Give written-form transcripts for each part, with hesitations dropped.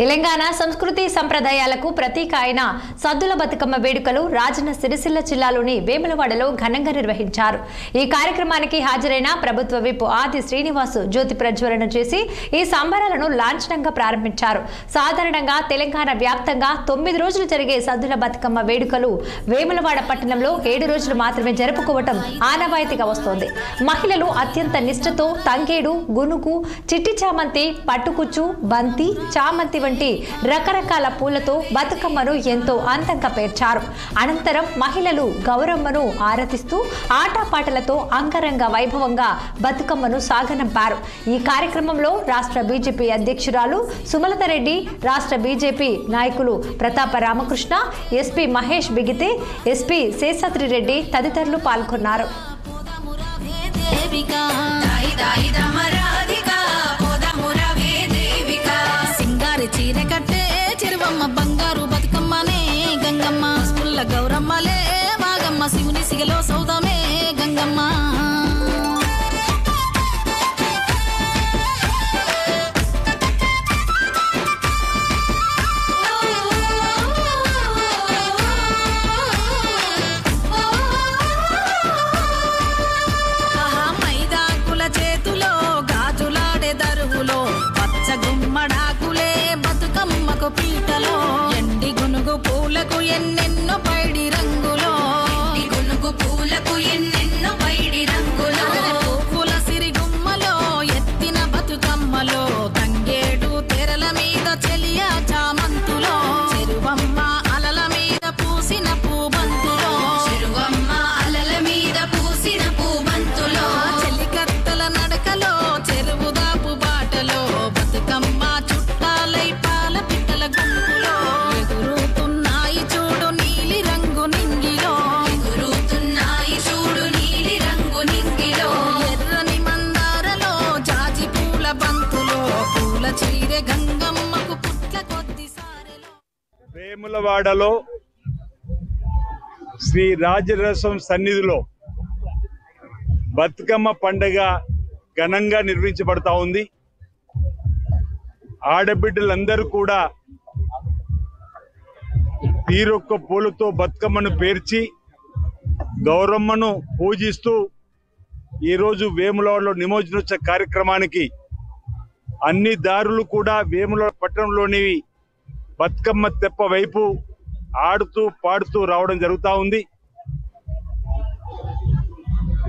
తెలంగాణ సంస్కృతి సంప్రదాయాలకు ప్రతీక అయిన సద్దుల బతుకమ్మ వేడుకలు రాజన్న సిరిసిల్ల జిల్లాలోని వేములవాడలో ఘనంగా నిర్వహించారు। ఈ కార్యక్రమానికి హాజరైన ప్రభుత్వ విప్ ఆది శ్రీనివాస్ జ్యోతి ప్రజ్వలన చేసి ఈ సంబరాలను లాంఛనంగా ప్రారంభించారు। సాధారణంగా తెలంగాణ వ్యాప్తంగా 9 రోజులు జరిగే సద్దుల బతుకమ్మ వేడుకలు వేములవాడ పట్టణంలో 7 రోజులు మాత్రమే జరుపుకోవటం ఆనవాయితీగా వస్తోంది। మహిళలు అత్యంత నిష్ఠతో తంగేడు, గునుగు, చిట్టి చామంతి, పట్టుకుచ్చు, బంతి, చామంతి వంటి రకరకాల పూలతో బతుకమ్మను ఎంతో అందంగా పేర్చారు। అనంతరం మహిళలు గౌరమ్మను ఆరాధిస్తూ ఆటపాటలతో అంగరంగ వైభవంగా బతుకమ్మను సాగనంపారు। ఈ కార్యక్రమంలో రాష్ట్ర బీజేపీ అధ్యక్షురాలు సుమలత రెడ్డి, రాష్ట్ర బీజేపీ నాయకులు ప్రతాప రామకృష్ణ, ఎస్పీ మహేష్ బిగితే, ఎస్పీ శేషాద్రి రెడ్డి తదితరులు పాల్గొన్నారు। చీర కట్టే చెరువమ్మ బంగారు బతుకమ్మనే గంగమ్మ, పుల్ల గౌరమ్మలే వాగమ్మ, శివుని సిగలో సౌదమే గంగమ్మ। మైదాకుల చేతులో గాజులాడే దరువులో పచ్చ గుమ్మడాకులే బతుకమ్మకు పీటలో, ఎండి గునుగు పూలకు ఎన్నెన్నో పైడి రంగులో, గునుగు పూలకు ఎన్నెన్నో పైడి రంగులో, పూల సిరి గుమ్మలో ఎత్తిన బతుకమ్మలో, తంగేడు తెరల మీద చెలియ చామంతులో, చెరువమ్మ అలల మీద పూసిన పూబంతులో, చెరువమ్మ అలల మీద పూసిన పూబంతులో, చెలికత్తల నడకలో చెరువు దాపు బాటలో, బతుకమ్మ చుట్టాలై పాల పిట్టల గుంపులో, ఎగురుతున్నాయి చూడు నీలి రంగు నింగిలో, ఎగురుతున్నాయి చూడు నీలి రంగు నింగిలో, ఎర్రని మందారలో జాజి పూల బంతులో, పూల చీరె గంగమ్మకు పుట్ల కొద్ది సారెలో। వేములవాడలో శ్రీ రాజరసం సన్నిధిలో బతుకమ్మ పండుగ ఘనంగా నిర్వహించబడతా ఉంది। ఆడబిడ్డలందరూ కూడా తీరొక్క పూలతో బతుకమ్మను పేర్చి గౌరమ్మను పూజిస్తూ ఈరోజు వేములవాడలో నిమజ్జనోత్సవ కార్యక్రమానికి అన్ని దారులు కూడా వేములవాడ పట్టణంలోని బతుకమ్మ తెప్ప వైపు ఆడుతూ పాడుతూ రావడం జరుగుతూ ఉంది।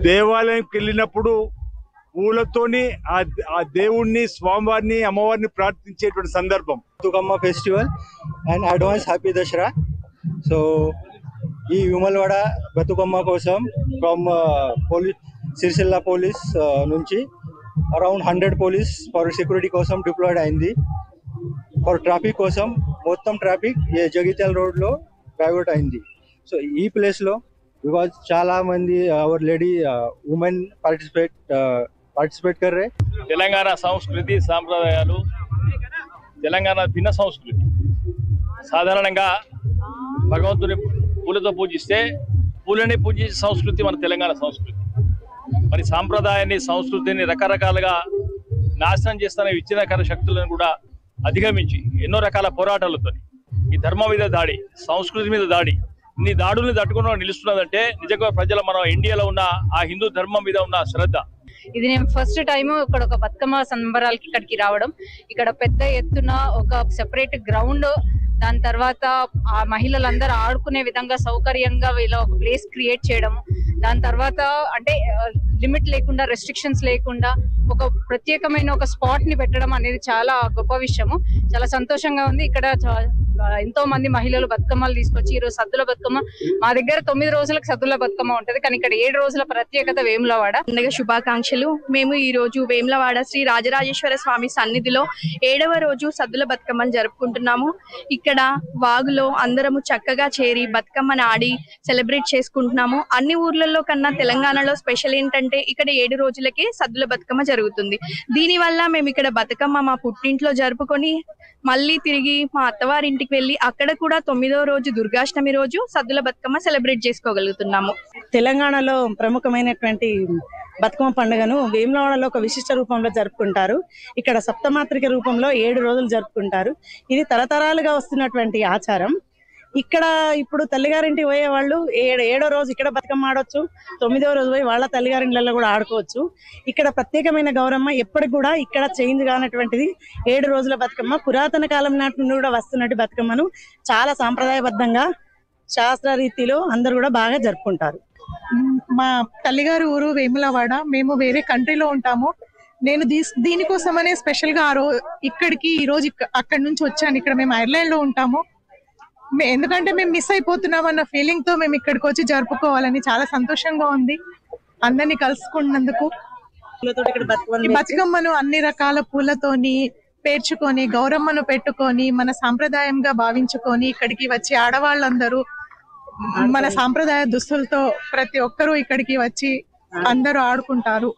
దేవాలయంకి వెళ్ళినప్పుడు పూలతోని ఆ దేవుణ్ణి, స్వామివారిని, అమ్మవారిని ప్రార్థించేటువంటి సందర్భం। Bathukamma festival and advance happy Dasara. So ఈ వేములవాడ బతుకమ్మ కోసం ఫ్రమ్ సిరిసిల్ల పోలీస్ నుంచి అరౌండ్ 100 పోలీస్ ఫర్ సెక్యూరిటీ కోసం డిప్లాయిడ్ అయింది। ఫర్ ట్రాఫిక్ కోసం మొత్తం ట్రాఫిక్ జగిత్యాల రోడ్లో డైవర్ట్ అయింది। సో ఈ ప్లేస్లో బికాజ్ చాలా మంది అవర్ లేడీ ఉమెన్ పార్టిసిపేట్ कर रहे। తెలంగాణ సంస్కృతి సాంప్రదాయాలు, తెలంగాణ భిన్న సంస్కృతి। సాధారణంగా భగవంతుని పూలతో పూజిస్తే పూలని పూజించే సంస్కృతి మన తెలంగాణ సంస్కృతి। మరి సాంప్రదాయాన్ని, సంస్కృతిని రకరకాలుగా నాశనం చేస్తున్న విచ్ఛిన్నకర శక్తులను కూడా అధిగమించి ఎన్నో రకాల పోరాటాలతో ఈ ధర్మం మీద దాడి, సంస్కృతి మీద దాడి, ఇన్ని దాడుల్ని తట్టుకుని నిలుస్తున్నదంటే నిజంగా ప్రజల మన ఇండియాలో ఉన్న ఆ హిందూ ధర్మం మీద ఉన్న శ్రద్ధ। ఇది నేను ఫస్ట్ టైం ఇక్కడ ఒక బతుకమ్మ సంబరాలకి ఇక్కడికి రావడం, ఇక్కడ పెద్ద ఎత్తున ఒక సెపరేట్ గ్రౌండ్, దాని తర్వాత ఆ మహిళలందరూ ఆడుకునే విధంగా సౌకర్యంగా వీళ్ళ ఒక ప్లేస్ క్రియేట్ చేయడం, దాని తర్వాత అంటే లిమిట్ లేకుండా, రెస్ట్రిక్షన్స్ లేకుండా ఒక ప్రత్యేకమైన ఒక స్పాట్ ని పెట్టడం అనేది చాలా గొప్ప విషయము। చాలా సంతోషంగా ఉంది। ఇక్కడ ఎంతో మంది మహిళలు బతుకమ్మలు తీసుకొచ్చి ఈరోజు సద్దుల బతుకమ్మ, మా దగ్గర 9 రోజులకు సద్దుల బతుకమ్మ ఉంటది, కానీ ఇక్కడ 7 రోజుల ప్రత్యేకత వేములవాడ। పండుగ శుభాకాంక్షలు। మేము ఈ రోజు వేములవాడ శ్రీ రాజరాజేశ్వర స్వామి సన్నిధిలో 7వ రోజు సద్దుల బతుకమ్మను జరుపుకుంటున్నాము। ఇక్కడ వాగులో అందరము చక్కగా చేరి బతుకమ్మను ఆడి సెలబ్రేట్ చేసుకుంటున్నాము। అన్ని ఊర్లలో కన్నా తెలంగాణలో స్పెషల్ ఏంటంటే ఇక్కడ 7 రోజులకే సద్దుల బతుకమ్మ జరుగుతుంది। దీనివల్ల మేము ఇక్కడ బతుకమ్మ మా పుట్టింట్లో జరుపుకొని మళ్ళీ తిరిగి మా అత్తవారింటికి వెళ్ళి అక్కడ కూడా 9వ రోజు దుర్గాష్టమి రోజు సద్దుల బతుకమ్మ సెలబ్రేట్ చేసుకోగలుగుతున్నాము। తెలంగాణలో ప్రముఖమైనటువంటి బతుకమ్మ పండుగను వేములవాడలో ఒక విశిష్ట రూపంలో జరుపుకుంటారు. ఇక్కడ సప్తమాత్రిక రూపంలో 7 రోజులు జరుపుకుంటారు. ఇది తరతరాలుగా వస్తున్నటువంటి ఆచారం. ఇక్కడ ఇప్పుడు తల్లిగారింటికి పోయే వాళ్ళు 7వ రోజు ఇక్కడ బతుకమ్మ ఆడొచ్చు, 9వ రోజు పోయి వాళ్ళ తల్లిగారింట్లలో కూడా ఆడుకోవచ్చు. ఇక్కడ ప్రత్యేకమైన గౌరమ్మ ఎప్పటికి కూడా ఇక్కడ చేంజ్ కానటువంటిది 7 రోజుల బతుకమ్మ. పురాతన కాలం నాటి నుండి కూడా వస్తున్నట్టు బతుకమ్మను చాలా సాంప్రదాయబద్ధంగా శాస్త్ర రీతిలో అందరు కూడా బాగా జరుపుకుంటారు. మా తల్లిగారి ఊరు వేములవాడ. మేము వేరే కంట్రీలో ఉంటాము. నేను దీనికోసమనే స్పెషల్ గా ఇక్కడికి ఈ రోజు అక్కడి నుంచి వచ్చాను. ఇక్కడ మేము ఐర్లాండ్ లో ఉంటాము. ఎందుకంటే మేము మిస్ అయిపోతున్నాం అన్న ఫీలింగ్ తో మేము ఇక్కడికి వచ్చి జరుపుకోవాలని చాలా సంతోషంగా ఉంది. అందరినీ కలుసుకున్నందుకు. బతుకమ్మను అన్ని రకాల పూలతోని పేర్చుకొని గౌరమ్మను పెట్టుకొని మన సాంప్రదాయంగా భావించుకొని ఇక్కడికి వచ్చి ఆడవాళ్ళందరూ మన సాంప్రదాయ దుస్తులతో ప్రతి ఒక్కరూ ఇక్కడికి వచ్చి అందరూ ఆడుకుంటారు.